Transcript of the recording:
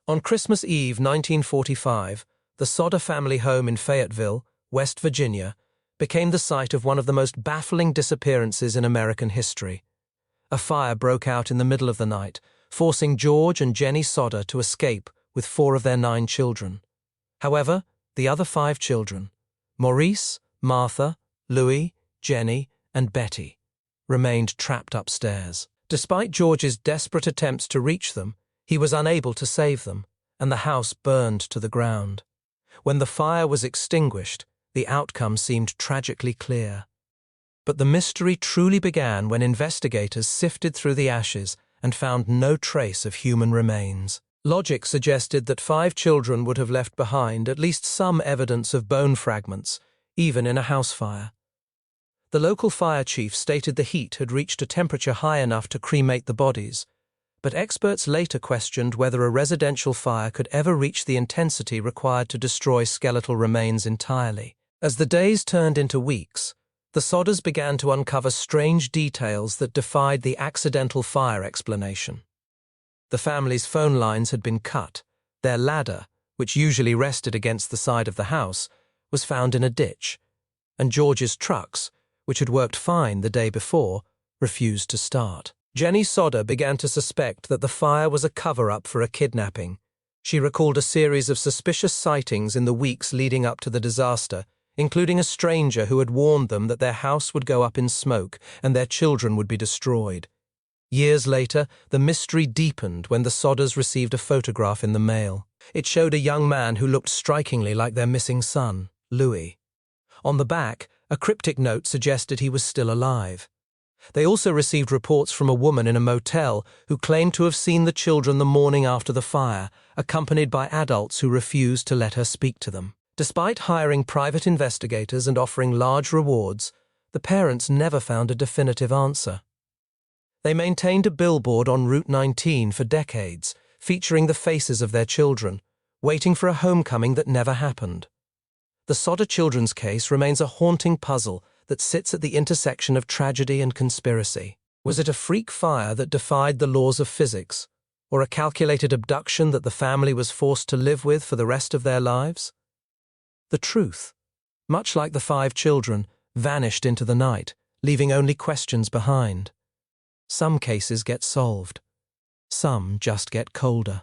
On Christmas Eve 1945, the Sodder family home in Fayetteville, West Virginia, became the site of one of the most baffling disappearances in American history. A fire broke out in the middle of the night, forcing George and Jennie Sodder to escape with 4 of their 9 children. However, the other 5 children, Maurice, Martha, Louis, Jennie, and Betty, remained trapped upstairs. Despite George's desperate attempts to reach them, he was unable to save them, and the house burned to the ground. When the fire was extinguished, the outcome seemed tragically clear. But the mystery truly began when investigators sifted through the ashes and found no trace of human remains. Logic suggested that 5 children would have left behind at least some evidence of bone fragments, even in a house fire. The local fire chief stated the heat had reached a temperature high enough to cremate the bodies, but experts later questioned whether a residential fire could ever reach the intensity required to destroy skeletal remains entirely. As the days turned into weeks, the Sodders began to uncover strange details that defied the accidental fire explanation. The family's phone lines had been cut. Their ladder, which usually rested against the side of the house, was found in a ditch, and George's trucks, which had worked fine the day before, refused to start. Jennie Sodder began to suspect that the fire was a cover-up for a kidnapping. She recalled a series of suspicious sightings in the weeks leading up to the disaster, including a stranger who had warned them that their house would go up in smoke and their children would be destroyed. Years later, the mystery deepened when the Sodders received a photograph in the mail. It showed a young man who looked strikingly like their missing son, Louis. On the back, a cryptic note suggested he was still alive. They also received reports from a woman in a motel who claimed to have seen the children the morning after the fire, accompanied by adults who refused to let her speak to them. Despite hiring private investigators and offering large rewards, the parents never found a definitive answer. They maintained a billboard on Route 19 for decades, featuring the faces of their children, waiting for a homecoming that never happened. The Sodder children's case remains a haunting puzzle that sits at the intersection of tragedy and conspiracy. Was it a freak fire that defied the laws of physics, or a calculated abduction that the family was forced to live with for the rest of their lives? The truth, much like the 5 children, vanished into the night, leaving only questions behind. Some cases get solved. Some just get colder.